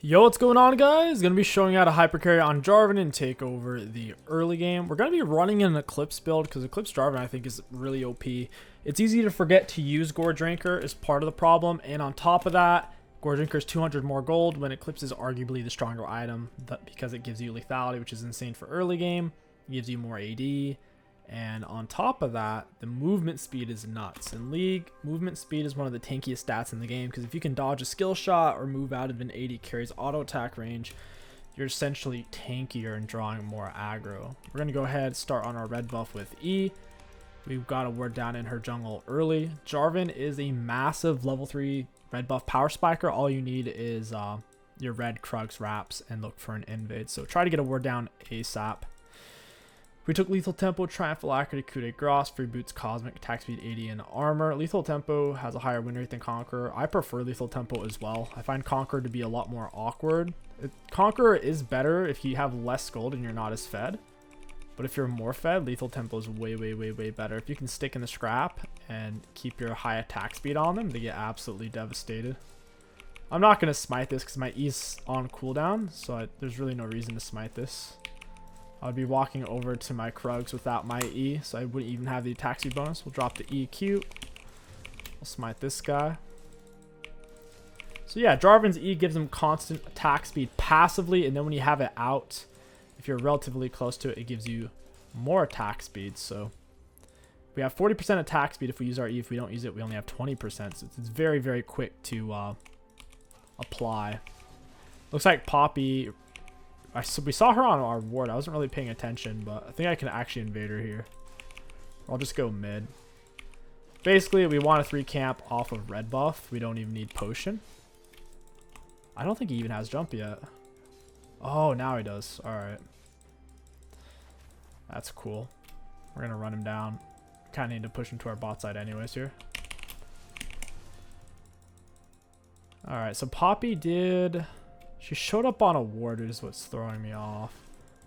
Yo, what's going on, guys? Gonna be showing you how to hypercarry on Jarvan and take over the early game. We're gonna be running an Eclipse build because Eclipse Jarvan I think is really OP. It's easy to forget to use Gore Drinker is part of the problem, and on top of that, Gore Drinker is 200 more gold when Eclipse is arguably the stronger item because it gives you lethality, which is insane for early game. It gives you more AD. And on top of that, the movement speed is nuts. In League, movement speed is one of the tankiest stats in the game because if you can dodge a skill shot or move out of an AD carry's auto attack range, you're essentially tankier and drawing more aggro. We're going to go ahead and start on our red buff with E. We've got a ward down in her jungle early. Jarvan is a massive level 3 red buff power spiker. All you need is your red Krugs wraps and look for an invade. So try to get a ward down ASAP. We took Lethal Tempo, Triumph Alacrity, Coup de Grace, Free Boots, Cosmic, Attack Speed 80, and Armor. Lethal Tempo has a higher win rate than Conqueror. I prefer Lethal Tempo as well. I find Conqueror to be a lot more awkward. Conqueror is better if you have less gold and you're not as fed. But if you're more fed, Lethal Tempo is way better. If you can stick in the scrap and keep your high attack speed on them, they get absolutely devastated. I'm not going to smite this because my E's on cooldown, so there's really no reason to smite this. I would be walking over to my Krugs without my E, so I wouldn't even have the attack speed bonus. We'll drop the EQ. We'll smite this guy. So yeah, Jarvan's E gives him constant attack speed passively, and then when you have it out, if you're relatively close to it, it gives you more attack speed. So we have 40% attack speed if we use our E. If we don't use it, we only have 20%. So it's very quick to apply. Looks like Poppy... we saw her on our ward. I wasn't really paying attention, but I think I can actually invade her here. I'll just go mid. Basically, we want a 3 camp off of red buff. We don't even need potion. I don't think he even has jump yet. Oh, now he does. Alright. That's cool. We're going to run him down. Kind of need to push him to our bot side anyways here. Alright, so Poppy did... She showed up on a ward is what's throwing me off.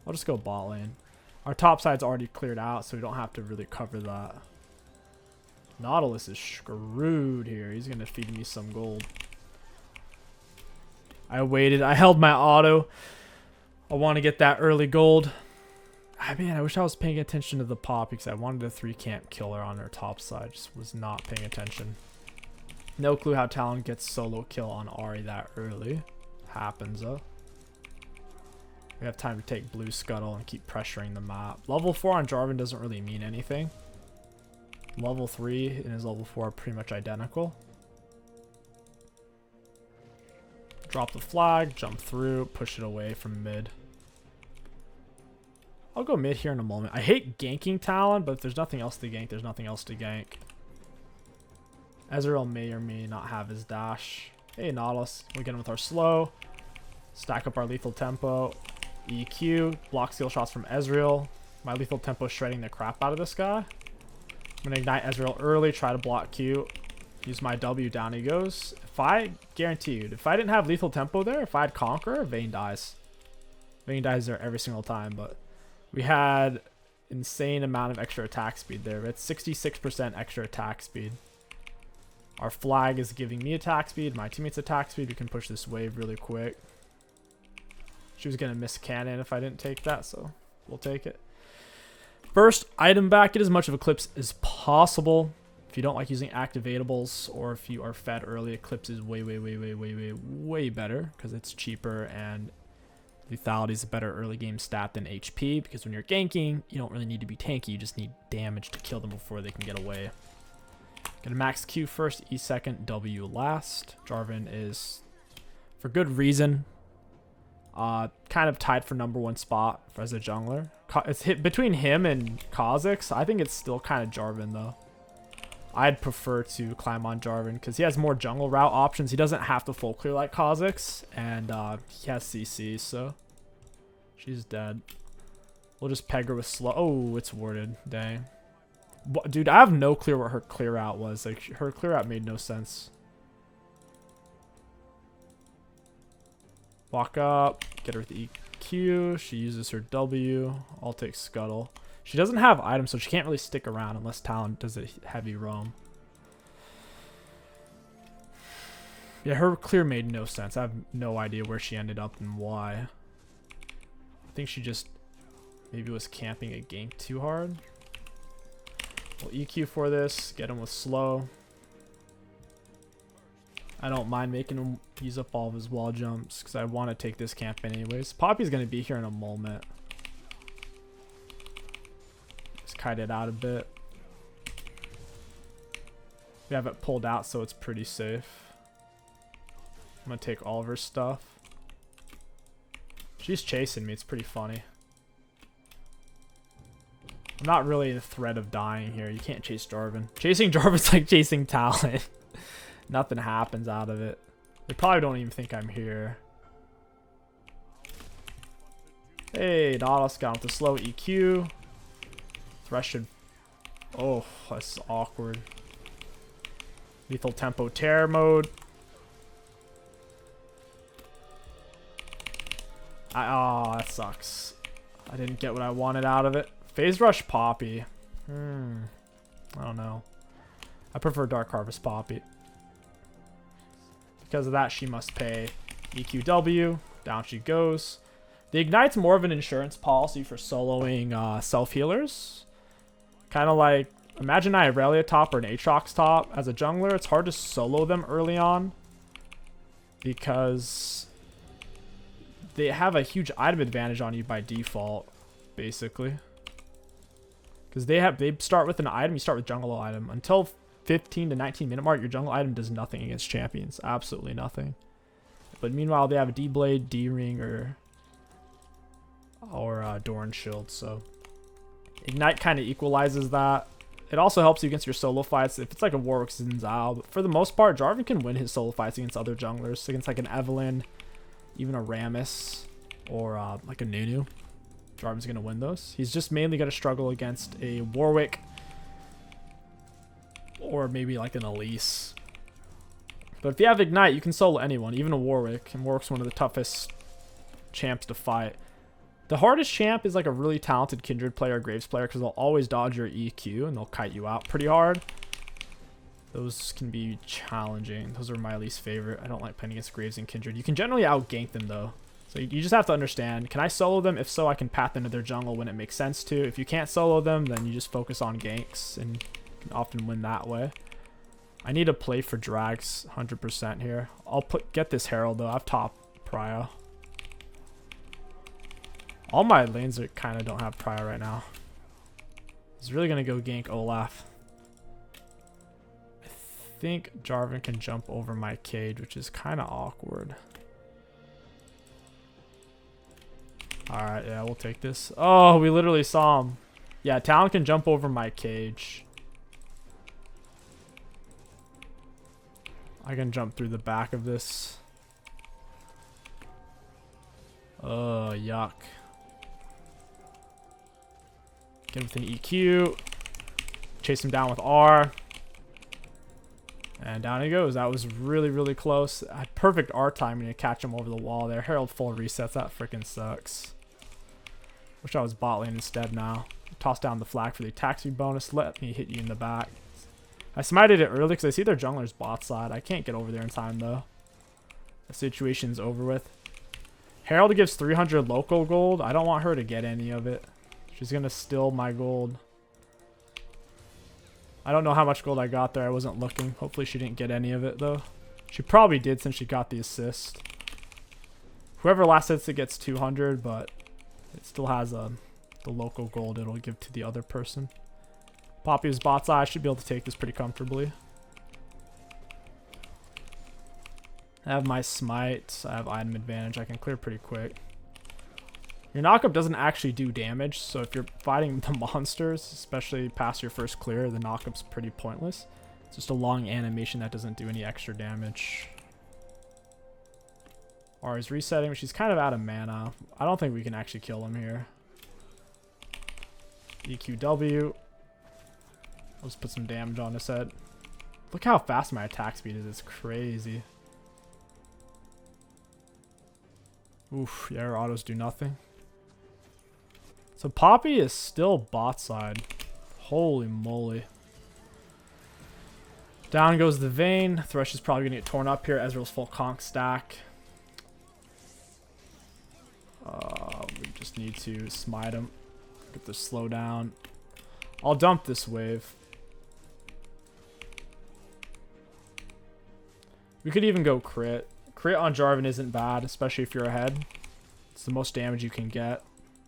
I'll just go bot lane. Our top side's already cleared out, so we don't have to really cover that. Nautilus is screwed here. He's going to feed me some gold. I waited. I held my auto. I want to get that early gold. Man, I wish I was paying attention to the pop because I wanted a 3 camp killer on our top side. Just was not paying attention. No clue how Talon gets solo kill on Ahri that early. Happens though. We have time to take blue scuttle and keep pressuring the map. Level 4 on Jarvan doesn't really mean anything. Level 3 and his level 4 are pretty much identical. Drop the flag, jump through, push it away from mid. I'll go mid here in a moment. I hate ganking Talon, but if there's nothing else to gank, there's nothing else to gank. Ezreal may or may not have his dash. Hey, Nautilus. We'll get him with our slow. Stack up our lethal tempo. EQ. Block steal shots from Ezreal. My lethal tempo is shredding the crap out of this guy. I'm going to ignite Ezreal early. Try to block Q. Use my W. Down he goes. If I guarantee you, if I didn't have lethal tempo there, if I had Conqueror, Vayne dies. Vayne dies there every single time, but we had insane amount of extra attack speed there. It's 66% extra attack speed. Our flag is giving me attack speed, my teammates attack speed. We can push this wave really quick. She was going to miss cannon if I didn't take that, so we'll take it. First item back, get as much of Eclipse as possible. If you don't like using activatables or if you are fed early, Eclipse is way better because it's cheaper and lethality is a better early game stat than HP because when you're ganking, you don't really need to be tanky. You just need damage to kill them before they can get away. Gonna max Q first, E second, W last. Jarvan is, for good reason, kind of tied for #1 spot as a jungler. It's hit between him and Kha'Zix. I think it's still kind of Jarvan though. I'd prefer to climb on Jarvan because he has more jungle route options. He doesn't have to full clear like Kha'Zix, and he has CC, so she's dead. We'll just peg her with slow. Oh, it's warded. Dang. Dude, I have no clue what her clear out was. Like, her clear out made no sense. Walk up, get her with the EQ. She uses her W. I'll take Scuttle. She doesn't have items, so she can't really stick around unless Talon does a heavy roam. Yeah, her clear made no sense. I have no idea where she ended up and why. I think she just maybe was camping a gank too hard. We'll EQ for this, get him with slow. I don't mind making him use up all of his wall jumps because I want to take this camp anyways. Poppy's going to be here in a moment. Just kite it out a bit. We have it pulled out so it's pretty safe. I'm going to take all of her stuff. She's chasing me. It's pretty funny. I'm not really the threat of dying here. You can't chase Jarvan. Chasing Jarvan's like chasing Talon. Nothing happens out of it. They probably don't even think I'm here. Hey, Nautilus got with the slow EQ. Thresh should... Oh, that's awkward. Lethal tempo tear mode. Oh, that sucks. I didn't get what I wanted out of it. Phase Rush Poppy. I don't know. I prefer Dark Harvest Poppy. Because of that, she must pay EQW. Down she goes. The Ignite's more of an insurance policy for soloing self-healers. Kind of like, imagine I Irelia top or an Aatrox top. As a jungler, it's hard to solo them early on. Because they have a huge item advantage on you by default, basically. Because they start with an item, you start with jungle item. Until 15 to 19 minute mark, your jungle item does nothing against champions. Absolutely nothing. But meanwhile, they have a D-Blade, D-Ring, or Doran Shield. So Ignite kind of equalizes that. It also helps you against your solo fights. If it's like a Warwick Xin Zhao. But for the most part, Jarvan can win his solo fights against other junglers. Against like an Evelynn, even a Rammus, or like a Nunu. Jarvan's going to win those. He's just mainly going to struggle against a Warwick or maybe like an Elise. But if you have Ignite, you can solo anyone, even a Warwick. And Warwick's one of the toughest champs to fight. The hardest champ is like a really talented Kindred player or Graves player because they'll always dodge your EQ and they'll kite you out pretty hard. Those can be challenging. Those are my least favorite. I don't like playing against Graves and Kindred. You can generally out-gank them though. So you just have to understand, can I solo them? If so, I can path into their jungle when it makes sense to. If you can't solo them, then you just focus on ganks and you can often win that way. I need to play for drags 100% here. I'll get this Herald though. I have top prio. All my lanes are kind of don't have prio right now. He's really going to go gank Olaf. I think Jarvan can jump over my cage, which is kind of awkward. Alright, yeah, we'll take this. Oh, we literally saw him. Yeah, Talon can jump over my cage. I can jump through the back of this. Oh, yuck. Get with an EQ. Chase him down with R. And down he goes. That was really, really close. I had perfect R timing to catch him over the wall there. Herald full resets. That freaking sucks. Wish I was bot lane instead now. Toss down the flag for the attack speed bonus. Let me hit you in the back. I smited it early because I see their jungler's bot side. I can't get over there in time though. The situation's over with. Herald gives 300 local gold. I don't want her to get any of it. She's going to steal my gold. I don't know how much gold I got there. I wasn't looking. Hopefully she didn't get any of it though. She probably did since she got the assist. Whoever last hits it gets 200, but it still has the local gold it'll give to the other person. Poppy's bot side. I should be able to take this pretty comfortably. I have my smite. I have item advantage. I can clear pretty quick. Your knockup doesn't actually do damage, so if you're fighting the monsters, especially past your first clear, the knockup's pretty pointless. It's just a long animation that doesn't do any extra damage. R is resetting, but she's kind of out of mana. I don't think we can actually kill him here. EQW. Let's put some damage on his head. Look how fast my attack speed is. It's crazy. Oof, yeah, our autos do nothing. So Poppy is still bot side. Holy moly. Down goes the Vayne. Thresh is probably going to get torn up here. Ezreal's full conk stack. We just need to smite him. Get the slow down. I'll dump this wave. We could even go crit. Crit on Jarvan isn't bad, especially if you're ahead. It's the most damage you can get.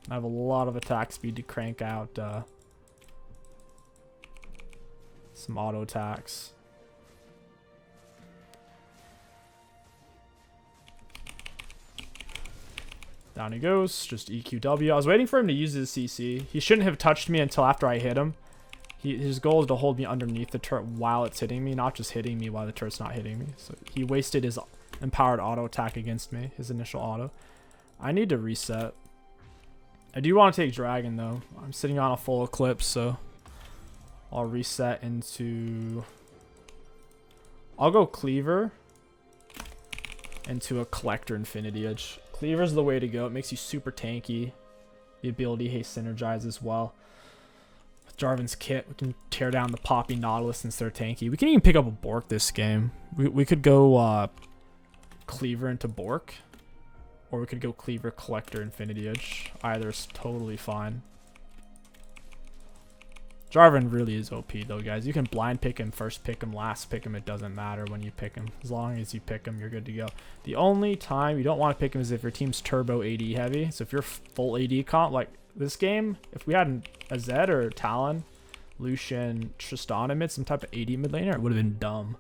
I have a lot of attack speed to crank out some auto attacks. Down he goes, just EQW. I was waiting for him to use his CC. He shouldn't have touched me until after I hit him. His goal is to hold me underneath the turret while it's hitting me, not just hitting me while the turret's not hitting me. So he wasted his empowered auto attack against me, his initial auto. I need to reset. I do want to take Dragon though. I'm sitting on a full Eclipse, so I'll reset into... I'll go Cleaver into a Collector Infinity Edge. Cleaver's the way to go. It makes you super tanky. The ability haste synergize as well. With Jarvan's kit, we can tear down the Poppy Nautilus since they're tanky. We can even pick up a Bork this game. We could go Cleaver into Bork. Or we could go Cleaver, Collector, Infinity Edge. Either is totally fine. Jarvan really is OP though, guys. You can blind pick him, first pick him, last pick him. It doesn't matter when you pick him. As long as you pick him, you're good to go. The only time you don't want to pick him is if your team's turbo AD heavy. So if you're full AD comp, like this game, if we had a Zed or Talon, Lucian, Tristana mid, some type of AD mid laner, it would have been dumb.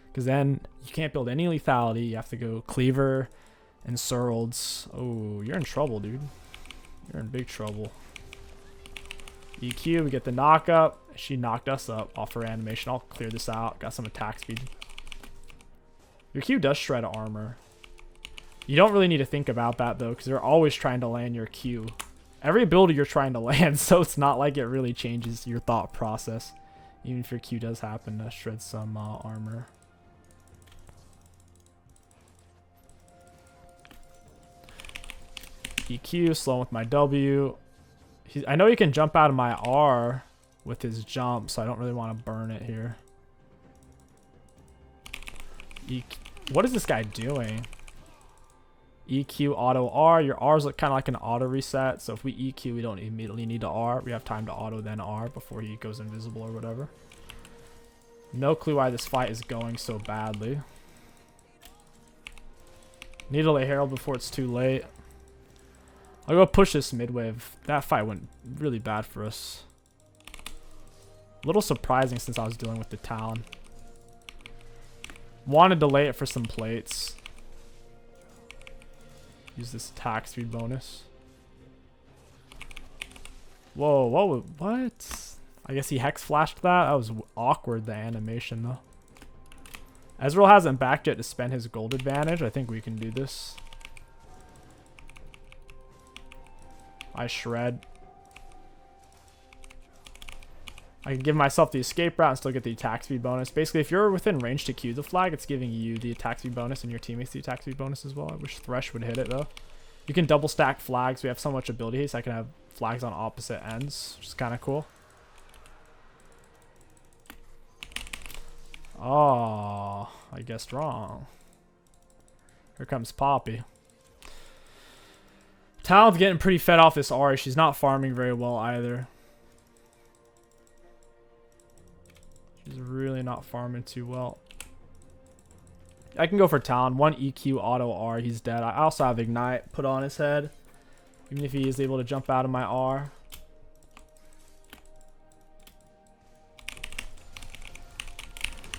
Because then you can't build any lethality. You have to go Cleaver and Surlds. Oh, you're in trouble, dude. You're in big trouble. EQ, we get the knock up. She knocked us up off her animation. I'll clear this out. Got some attack speed. Your Q does shred armor. You don't really need to think about that though, because you're always trying to land your Q. Every ability you're trying to land, so it's not like it really changes your thought process. Even if your Q does happen to shred some armor. EQ, slow with my W. I know he can jump out of my R with his jump, so I don't really want to burn it here. What is this guy doing? EQ auto R. Your R's kind of like an auto reset, so if we EQ, we don't immediately need to R. We have time to auto then R before he goes invisible or whatever. No clue why this fight is going so badly. Need to lay Herald before it's too late. I'll go push this mid wave. That fight went really bad for us. A little surprising since I was dealing with the Talon. Wanted to lay it for some plates. Use this attack speed bonus. Whoa, what? I guess he hex flashed that. That was awkward, the animation though. Ezreal hasn't backed yet to spend his gold advantage. I think we can do this. I shred. I can give myself the escape route and still get the attack speed bonus. Basically, if you're within range to Q the flag, it's giving you the attack speed bonus and your teammates the attack speed bonus as well. I wish Thresh would hit it though. You can double stack flags. We have so much ability haste. I can have flags on opposite ends, which is kind of cool. Oh, I guessed wrong. Here comes Poppy. Talon's getting pretty fed off this Ahri. She's not farming very well either. She's really not farming too well. I can go for Talon. 1 EQ auto R. He's dead. I also have Ignite put on his head. Even if he is able to jump out of my R.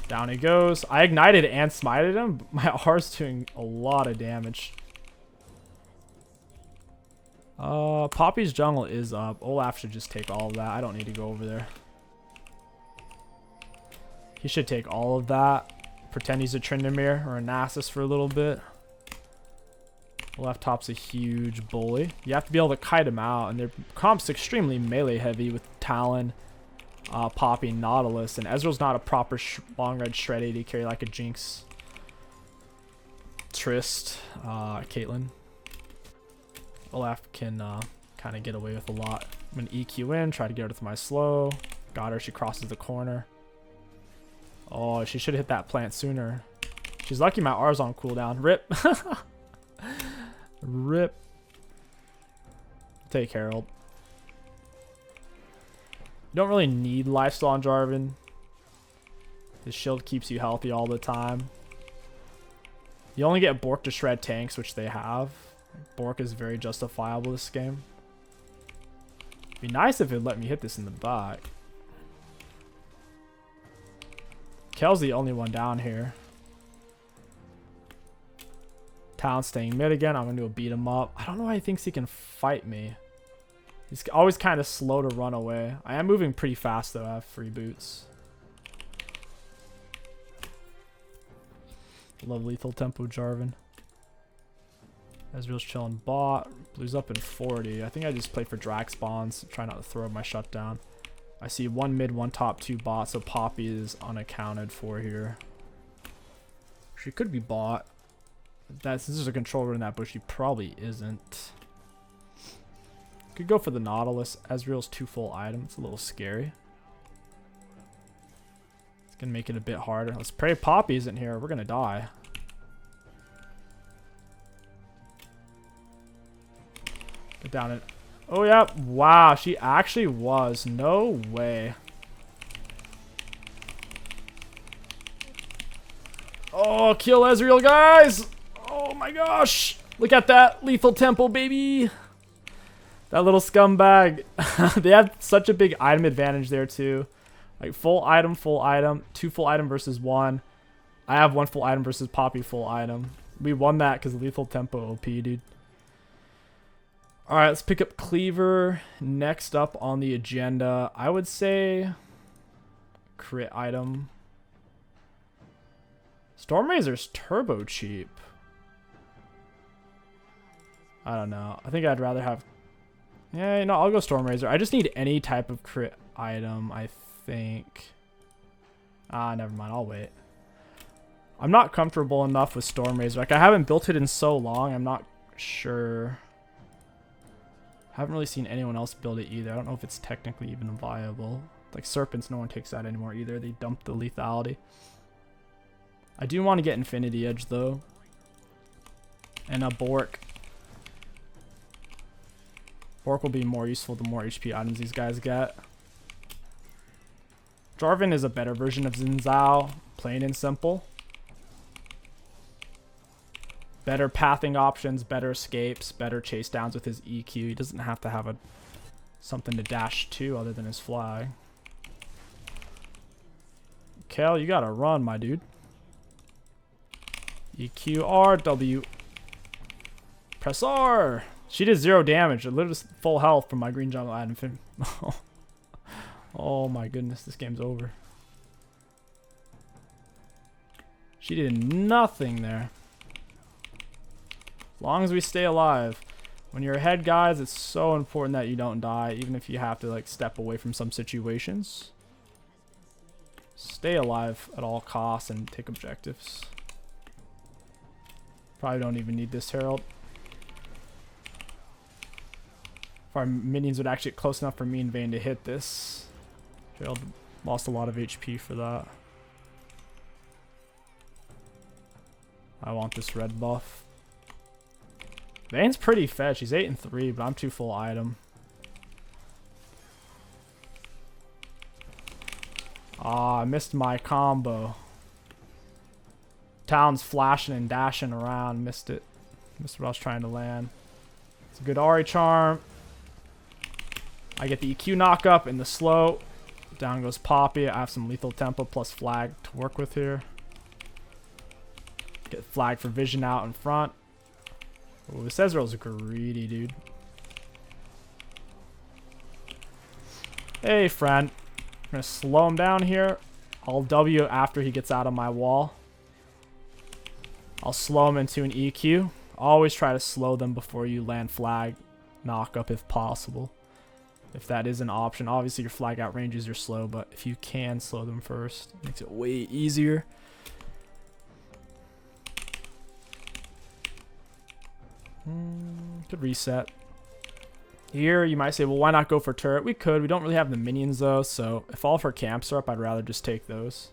Down he goes. I ignited and smited him. My R's doing a lot of damage. Poppy's jungle is up. Olaf should just take all of that. I don't need to go over there. He should take all of that. Pretend he's a Tryndamere or a Nasus for a little bit. Olaf top's a huge bully. You have to be able to kite him out, and their comp's extremely melee heavy with Talon, Poppy, Nautilus, and Ezreal's not a proper long red shred AD carry like a Jinx, Trist, Caitlyn. Olaf can kind of get away with a lot. I'm going to EQ in, try to get her with my slow. Got her, she crosses the corner. Oh, she should have hit that plant sooner. She's lucky my R's on cooldown. Rip. Rip. Take Herald. You don't really need lifesteal on Jarvan. His shield keeps you healthy all the time. You only get Bork to shred tanks, which they have. Bork is very justifiable this game. Be nice if it let me hit this in the back. Kel's the only one down here. Town staying mid again. I'm going to go beat him up. I don't know why he thinks he can fight me. He's always kind of slow to run away. I am moving pretty fast though. I have free boots. Love lethal tempo Jarvan. Ezreal's chilling bot. Blue's up in 40. I think I just play for drag spawns. Try not to throw my shutdown. I see one mid, one top, two bot. So Poppy is unaccounted for here. She could be bot. Since there's a controller in that bush, she probably isn't. Could go for the Nautilus. Ezreal's 2 full item. It's a little scary. It's going to make it a bit harder. Let's pray Poppy isn't here. We're going to die. Get down it. Oh, yeah. Wow. She actually was. No way. Oh, kill Ezreal, guys. Oh, my gosh. Look at that. Lethal tempo, baby. That little scumbag. They have such a big item advantage there, too. Like, full item, 2 full item versus 1. I have 1 full item versus Poppy full item. We won that because lethal tempo OP, dude. Alright, let's pick up Cleaver. Next up on the agenda, I would say crit item. Stormrazor's turbo cheap. I don't know. I think I'd rather have... Yeah, you know, I'll go Stormrazor. I just need any type of crit item, I think. Ah, never mind. I'll wait. I'm not comfortable enough with Stormrazor. Like, I haven't built it in so long. I'm not sure. I haven't really seen anyone else build it either. I don't know if it's technically even viable. Like, Serpents, no one takes that anymore either. They dumped the lethality. I do want to get Infinity Edge, though. And a Bork. Bork will be more useful the more HP items these guys get. Jarvan is a better version of Xin Zhao, plain and simple. Better pathing options, better escapes, better chase downs with his EQ. He doesn't have to have something to dash to other than his flag. Kel, you gotta run, my dude. EQ, R, W. Press R. She did 0 damage. It literally full health from my green jungle item. Oh my goodness, this game's over. She did nothing there. As long as we stay alive. When you're ahead, guys, it's so important that you don't die, even if you have to like step away from some situations. Stay alive at all costs and take objectives. Probably don't even need this Herald. If our minions would actually get close enough for me and Vayne to hit this. Herald lost a lot of HP for that. I want this red buff. Vayne's pretty fed. She's 8 and 3, but I'm 2 full item. Ah, I missed my combo. Town's flashing and dashing around. Missed it. Missed what I was trying to land. It's a good Ahri charm. I get the EQ knock up and the slow. Down goes Poppy. I have some lethal tempo plus flag to work with here. Get flag for vision out in front. Oh, this Ezreal's greedy, dude. Hey, friend. I'm going to slow him down here. I'll W after he gets out of my wall. I'll slow him into an EQ. Always try to slow them before you land flag knock up if possible. If that is an option. Obviously, your flag outranges your slow, but if you can slow them first, it makes it way easier. Could reset. Here, you might say, well, why not go for turret? We could. We don't really have the minions, though, so if all of her camps are up, I'd rather just take those.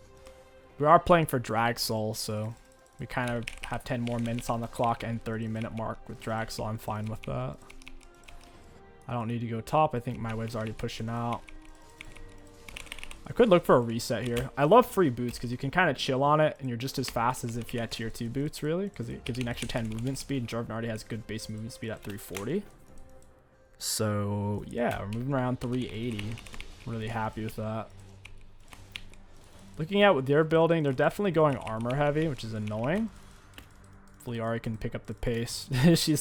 We are playing for Drag Soul, so we kind of have 10 more minutes on the clock and 30-minute mark with Drag Soul. I'm fine with that. I don't need to go top. I think my wave's already pushing out. I could look for a reset here. I love free boots because you can kind of chill on it and you're just as fast as if you had tier 2 boots, really, because it gives you an extra 10 movement speed. And Jarvan already has good base movement speed at 340. So yeah, we're moving around 380. Really happy with that. Looking at what they're building, they're definitely going armor heavy, which is annoying. Hopefully Ari can pick up the pace. She's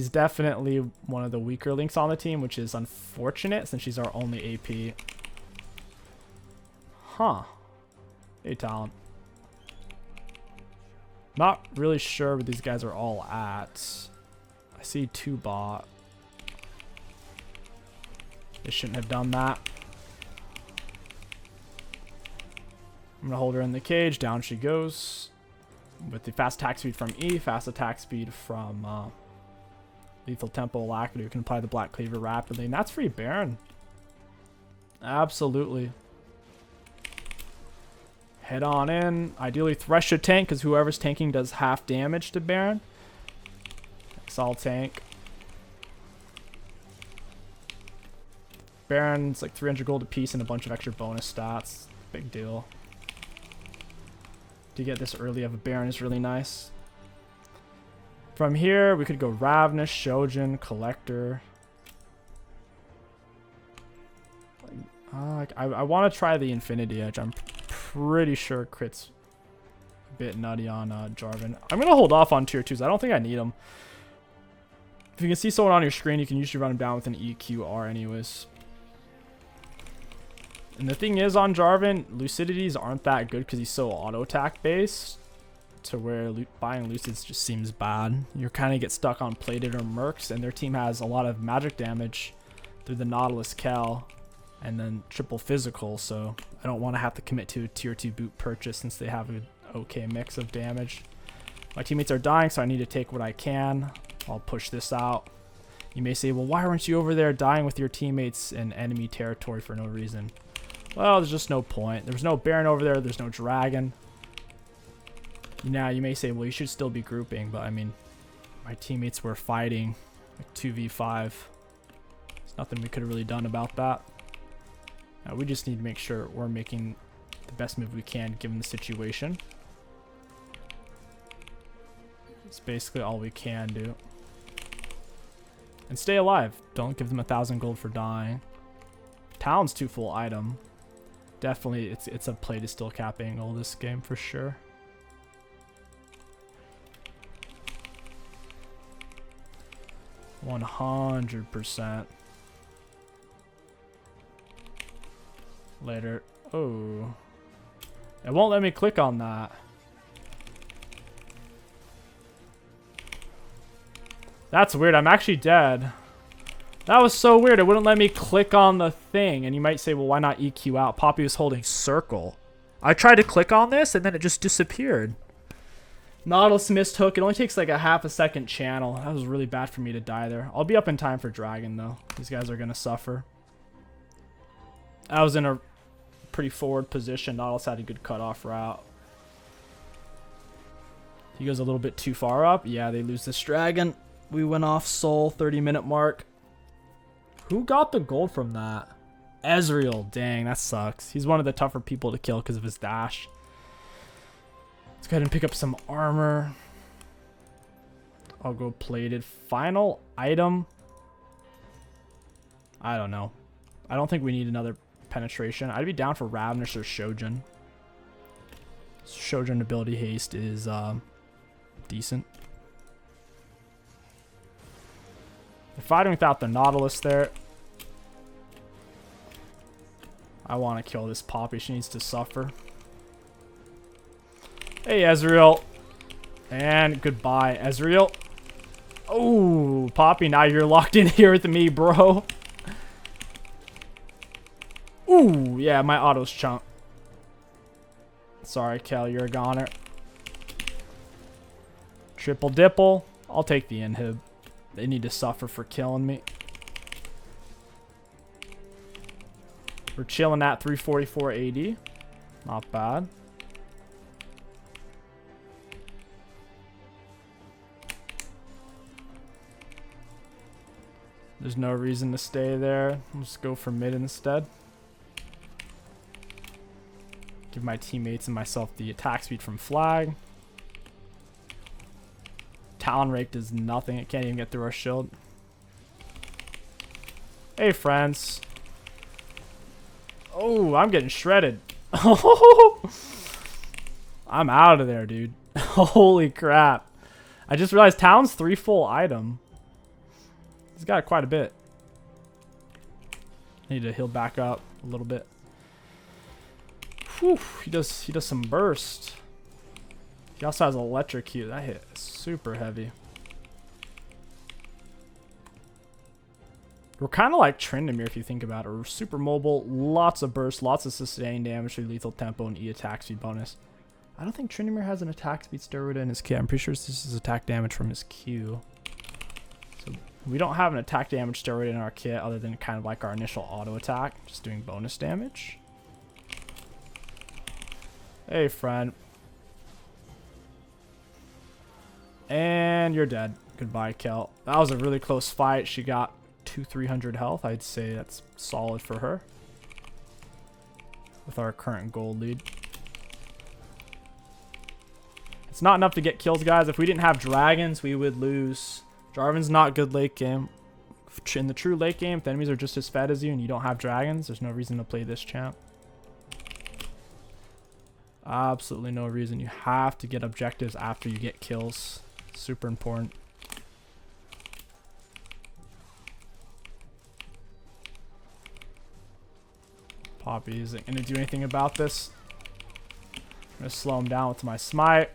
definitely one of the weaker links on the team, which is unfortunate since she's our only AP. Huh. Hey, talent. Not really sure what these guys are all at. I see 2 bot. They shouldn't have done that. I'm gonna hold her in the cage. Down she goes. With the fast attack speed from E, fast attack speed from Lethal Tempo Alacrity, who can apply the Black Cleaver rapidly. And that's free Baron. Absolutely. Head on in. Ideally Thresh should tank, because whoever's tanking does half damage to Baron. I'll tank. Baron's like 300 gold a piece and a bunch of extra bonus stats. Big deal. To get this early of a Baron is really nice. From here, we could go Ravenous, Shojin, Collector. I want to try the Infinity Edge. I'm pretty sure crit's a bit nutty on Jarvan. I'm going to hold off on tier 2s. I don't think I need them. If you can see someone on your screen, you can usually run them down with an EQR anyways. And the thing is on Jarvan, Lucidities aren't that good because he's so auto-attack based. To where buying Lucids just seems bad. You kind of get stuck on Plated or Mercs, and their team has a lot of magic damage through the Nautilus Cal and then triple physical, so I don't want to have to commit to a tier 2 boot purchase since they have an okay mix of damage. My teammates are dying, so I need to take what I can. I'll push this out. You may say, well, why weren't you over there dying with your teammates in enemy territory for no reason? Well, there's just no point. There's no Baron over there. There's no dragon. Now, you may say, well, you should still be grouping, but I mean, my teammates were fighting like 2v5. There's nothing we could have really done about that. Now, we just need to make sure we're making the best move we can given the situation. It's basically all we can do. And stay alive. Don't give them 1,000 gold for dying. Talon's 2 full item. Definitely, it's a play to still cap angle this game for sure. %100%. Later. Oh. It won't let me click on that. That's weird. I'm actually dead. That was so weird. It wouldn't let me click on the thing. And you might say, well, why not EQ out? Poppy was holding circle. I tried to click on this and then it just disappeared. Nautilus missed hook. It only takes like a ½ second channel. That was really bad for me to die there. I'll be up in time for Dragon though. These guys are going to suffer. I was in a pretty forward position. Nautilus had a good cutoff route. He goes a little bit too far up. Yeah, they lose this Dragon. We went off Soul, 30-minute mark. Who got the gold from that? Ezreal. Dang, that sucks. He's one of the tougher people to kill because of his dash. Let's go ahead and pick up some armor. I'll go plated. Final item. I don't know. I don't think we need another penetration. I'd be down for Ravenous or Shojin. Shojin ability haste is decent. They're fighting without the Nautilus there. I want to kill this Poppy. She needs to suffer. Hey, Ezreal. And goodbye, Ezreal. Oh, Poppy, now you're locked in here with me, bro. Ooh, yeah, my auto's chunk. Sorry, Kel, you're a goner. Triple dipple. I'll take the inhib. They need to suffer for killing me. We're chilling at 344 AD. Not bad. There's no reason to stay there. I'll just go for mid instead. Give my teammates and myself the attack speed from flag. Talon rake does nothing. It can't even get through our shield. Hey, friends. Oh, I'm getting shredded. I'm out of there, dude. Holy crap. I just realized Talon's 3 full item. He's got quite a bit. Need to heal back up a little bit. Whew, he does some burst. He also has electrocute. That hit is super heavy. We're kind of like Tryndamere if you think about it. We're super mobile, lots of burst, lots of sustained damage through lethal tempo and E attack speed bonus. I don't think Tryndamere has an attack speed steroid in his kit. I'm pretty sure this is attack damage from his Q. So we don't have an attack damage steroid in our kit other than kind of like our initial auto attack, just doing bonus damage. Hey, friend. And you're dead. Goodbye, Kel. That was a really close fight. She got 300 health. I'd say that's solid for her with our current gold lead. It's not enough to get kills, guys. If we didn't have dragons, we would lose. Jarvan's not good late game. In the true late game, if the enemies are just as fed as you and you don't have dragons, there's no reason to play this champ. Absolutely no reason. You have to get objectives after you get kills. Super important. Poppy isn't going to do anything about this. I'm going to slow him down with my smite.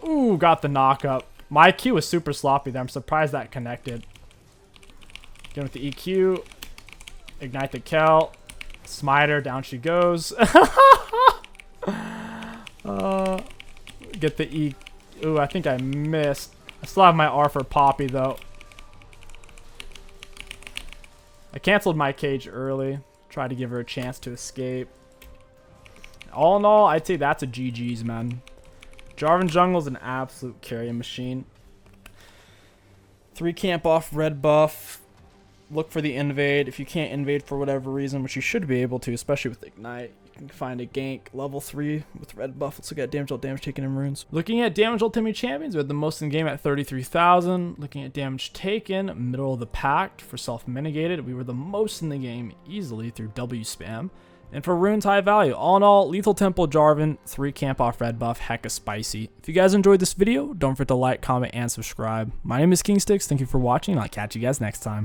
Ooh, got the knock up. My Q was super sloppy there. I'm surprised that connected. Get with the EQ. Ignite the Kel. Smiter. Down she goes. Get the E. Ooh, I think I missed. I still have my R for Poppy, though. I canceled my cage early. Tried to give her a chance to escape. All in all, I'd say that's a GG's, man. Jarvan Jungle's an absolute carry machine. 3 camp off red buff. Look for the invade. If you can't invade for whatever reason, which you should be able to, especially with Ignite, you can find a gank level 3 with red buff. Let's look at damage taken in runes. Looking at damage ultimate champions, we had the most in game at 33,000. Looking at damage taken, middle of the pack for self-mitigated, we were the most in the game easily through W spam. And for runes high value, all in all, lethal tempo Jarvan, 3 camp off red buff, hecka spicy. If you guys enjoyed this video, don't forget to like, comment, and subscribe. My name is Kingsticks. Thank you for watching, and I'll catch you guys next time.